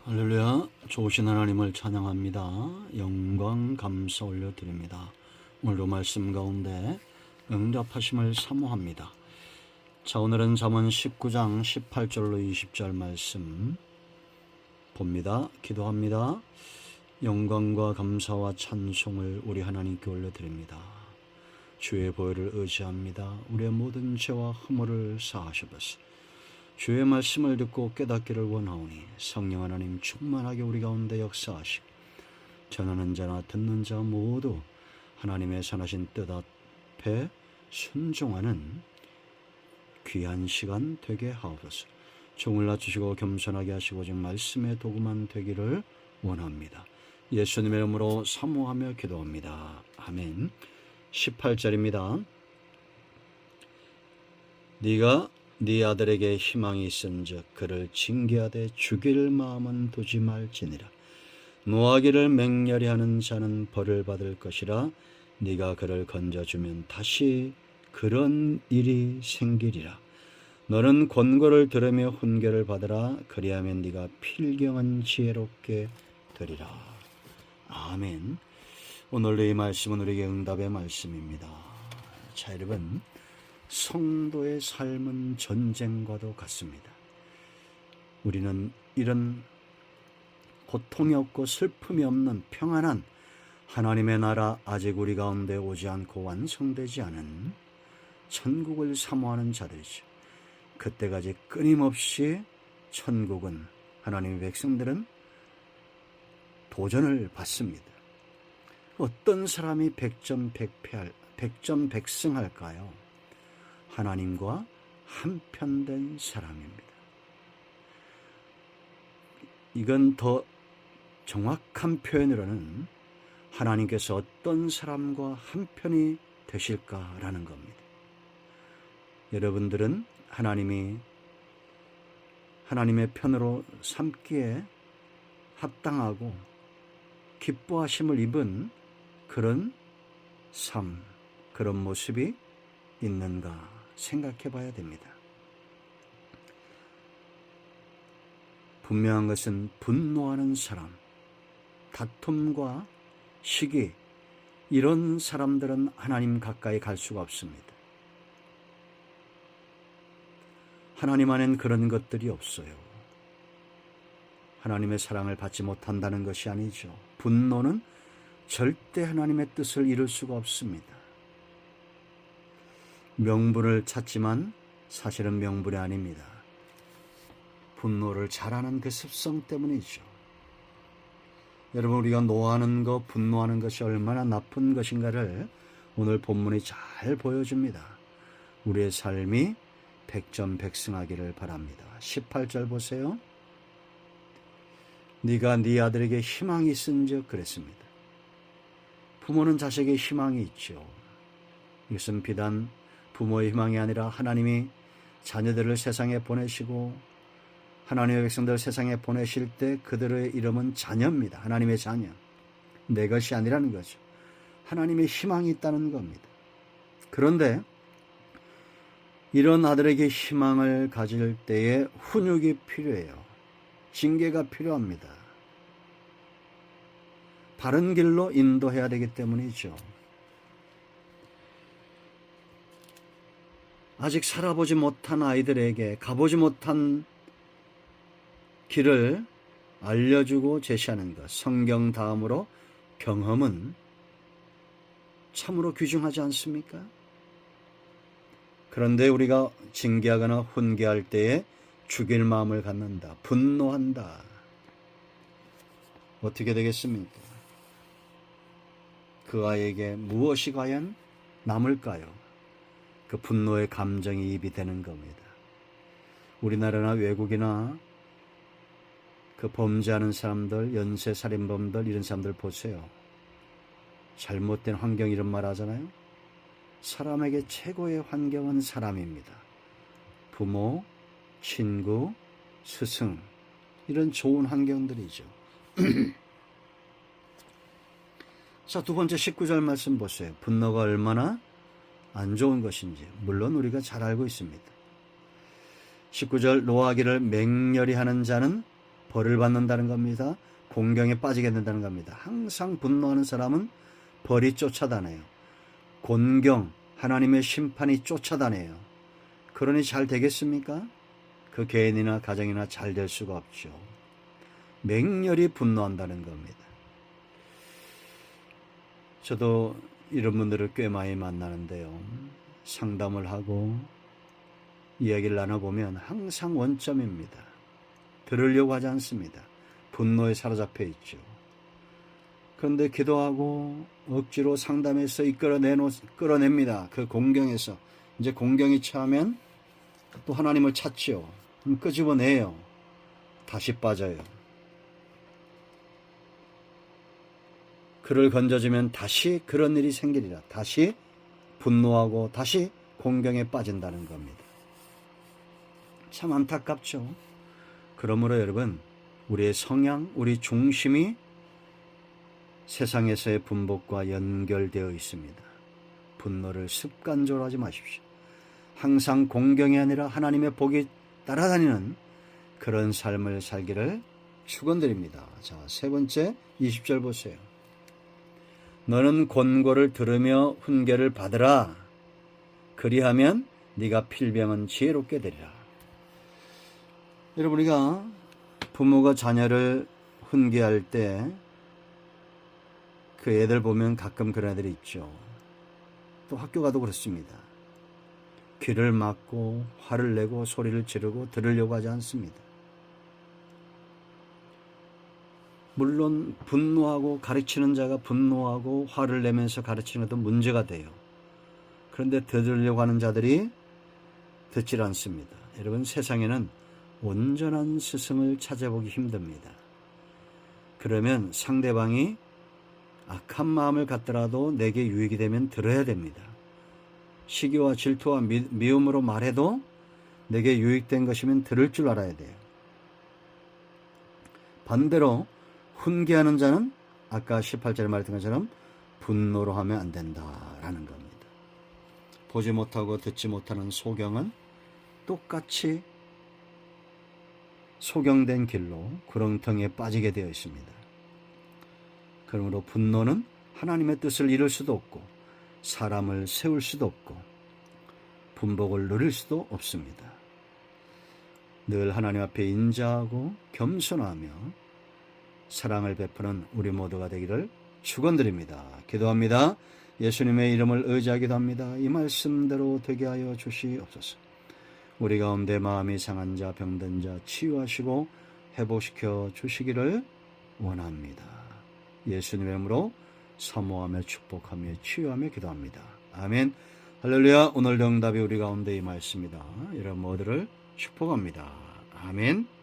할렐루야. 좋으신 하나님을 찬양합니다. 영광 감사 올려드립니다. 오늘도 말씀 가운데 응답하심을 사모합니다. 자, 오늘은 잠언 19장 18절로 20절 말씀 봅니다. 기도합니다. 영광과 감사와 찬송을 우리 하나님께 올려드립니다. 주의 보혈을 의지합니다. 우리의 모든 죄와 허물을 사하셔버리소. 주의 말씀을 듣고 깨닫기를 원하오니 성령 하나님 충만하게 우리 가운데 역사하시고 전하는 자나 듣는 자 모두 하나님의 선하신 뜻 앞에 순종하는 귀한 시간 되게 하옵소서. 종을 낮추시고 겸손하게 하시고 오직 말씀의 도구만 되기를 원합니다. 예수님의 이름으로 사모하며 기도합니다. 아멘. 18절입니다. 네가 네 아들에게 희망이 있은즉 그를 징계하되 죽일 마음은 두지 말지니라. 노하기를 맹렬히 하는 자는 벌을 받을 것이라. 네가 그를 건져주면 다시 그런 일이 생기리라. 너는 권고를 들으며 훈계를 받으라. 그리하면 네가 필경은 지혜롭게 되리라. 아멘. 오늘 이 말씀은 우리에게 응답의 말씀입니다. 자, 여러분, 성도의 삶은 전쟁과도 같습니다. 우리는 이런 고통이 없고 슬픔이 없는 평안한 하나님의 나라, 아직 우리 가운데 오지 않고 완성되지 않은 천국을 사모하는 자들이죠. 그때까지 끊임없이 천국은, 하나님의 백성들은 도전을 받습니다. 어떤 사람이 백전백승할까요? 하나님과 한편된 사람입니다. 이건 더 정확한 표현으로는 하나님께서 어떤 사람과 한편이 되실까라는 겁니다. 여러분들은 하나님의 편으로 삼기에 합당하고 기뻐하심을 입은 그런 삶, 그런 모습이 있는가 생각해 봐야 됩니다. 분명한 것은 분노하는 사람, 다툼과 시기, 이런 사람들은 하나님 가까이 갈 수가 없습니다. 하나님 안엔 그런 것들이 없어요. 하나님의 사랑을 받지 못한다는 것이 아니죠. 분노는 절대 하나님의 뜻을 이룰 수가 없습니다. 명분을 찾지만 사실은 명분이 아닙니다. 분노를 잘하는 그 습성 때문이죠. 여러분, 우리가 노하는 것, 분노하는 것이 얼마나 나쁜 것인가를 오늘 본문이 잘 보여줍니다. 우리의 삶이 백전백승하기를 바랍니다. 18절 보세요. 네가 네 아들에게 희망이 있은즉 그랬습니다. 부모는 자식에게 희망이 있죠. 이것은 비단 부모의 희망이 아니라 하나님이 자녀들을 세상에 보내시고 하나님의 백성들을 세상에 보내실 때 그들의 이름은 자녀입니다. 하나님의 자녀. 내 것이 아니라는 거죠. 하나님의 희망이 있다는 겁니다. 그런데 이런 아들에게 희망을 가질 때에 훈육이 필요해요. 징계가 필요합니다. 바른 길로 인도해야 되기 때문이죠. 아직 살아보지 못한 아이들에게 가보지 못한 길을 알려주고 제시하는 것, 성경 다음으로 경험은 참으로 귀중하지 않습니까? 그런데 우리가 징계하거나 훈계할 때에 죽일 마음을 갖는다, 분노한다. 어떻게 되겠습니까? 그 아이에게 무엇이 과연 남을까요? 그 분노의 감정이 입이 되는 겁니다. 우리나라나 외국이나 그 범죄하는 사람들, 연쇄살인범들, 이런 사람들 보세요. 잘못된 환경, 이런 말 하잖아요. 사람에게 최고의 환경은 사람입니다. 부모, 친구, 스승, 이런 좋은 환경들이죠. 자, 두 번째 19절 말씀 보세요. 분노가 얼마나 안 좋은 것인지 물론 우리가 잘 알고 있습니다. 19절 노하기를 맹렬히 하는 자는 벌을 받는다는 겁니다. 공경에 빠지게 된다는 겁니다. 항상 분노하는 사람은 벌이 쫓아다녀요. 곤경, 하나님의 심판이 쫓아다녀요. 그러니 잘 되겠습니까? 그 개인이나 가정이나 잘 될 수가 없죠. 맹렬히 분노한다는 겁니다. 저도 이런 분들을 꽤 많이 만나는데요. 상담을 하고 이야기를 나눠보면 항상 원점입니다. 들으려고 하지 않습니다. 분노에 사로잡혀 있죠. 그런데 기도하고 억지로 상담해서 끌어냅니다. 그 공경에서. 이제 공경이 차면 또 하나님을 찾죠. 그럼 끄집어내요. 다시 빠져요. 그를 건져주면 다시 그런 일이 생기리라. 다시 분노하고 다시 공경에 빠진다는 겁니다. 참 안타깝죠. 그러므로 여러분, 우리의 성향, 우리 중심이 세상에서의 분복과 연결되어 있습니다. 분노를 습관적으로 하지 마십시오. 항상 공경이 아니라 하나님의 복이 따라다니는 그런 삶을 살기를 축원드립니다. 자, 세 번째 20절 보세요. 너는 권고를 들으며 훈계를 받으라. 그리하면 네가 필병은 지혜롭게 되리라. 여러분, 우리가 부모가 자녀를 훈계할 때 그 애들 보면 가끔 그런 애들이 있죠. 또 학교 가도 그렇습니다. 귀를 막고 화를 내고 소리를 지르고 들으려고 하지 않습니다. 물론 분노하고 가르치는 자가 분노하고 화를 내면서 가르치는 것도 문제가 돼요. 그런데 들으려고 하는 자들이 듣질 않습니다. 여러분, 세상에는 온전한 스승을 찾아보기 힘듭니다. 그러면 상대방이 악한 마음을 갖더라도 내게 유익이 되면 들어야 됩니다. 시기와 질투와 미움으로 말해도 내게 유익된 것이면 들을 줄 알아야 돼요. 반대로 훈계하는 자는 아까 18절에 말했던 것처럼 분노로 하면 안 된다라는 겁니다. 보지 못하고 듣지 못하는 소경은 똑같이 소경된 길로 구렁텅이에 빠지게 되어 있습니다. 그러므로 분노는 하나님의 뜻을 이룰 수도 없고 사람을 세울 수도 없고 분복을 누릴 수도 없습니다. 늘 하나님 앞에 인자하고 겸손하며 사랑을 베푸는 우리 모두가 되기를 축원드립니다. 기도합니다. 예수님의 이름을 의지하기도 합니다. 이 말씀대로 되게 하여 주시옵소서. 우리 가운데 마음이 상한 자, 병든 자 치유하시고 회복시켜 주시기를 원합니다. 예수님의 이름으로 사모하며 축복하며 치유하며 기도합니다. 아멘. 할렐루야. 오늘 응답이 우리 가운데 이 말씀이다. 이런 모두를 축복합니다. 아멘.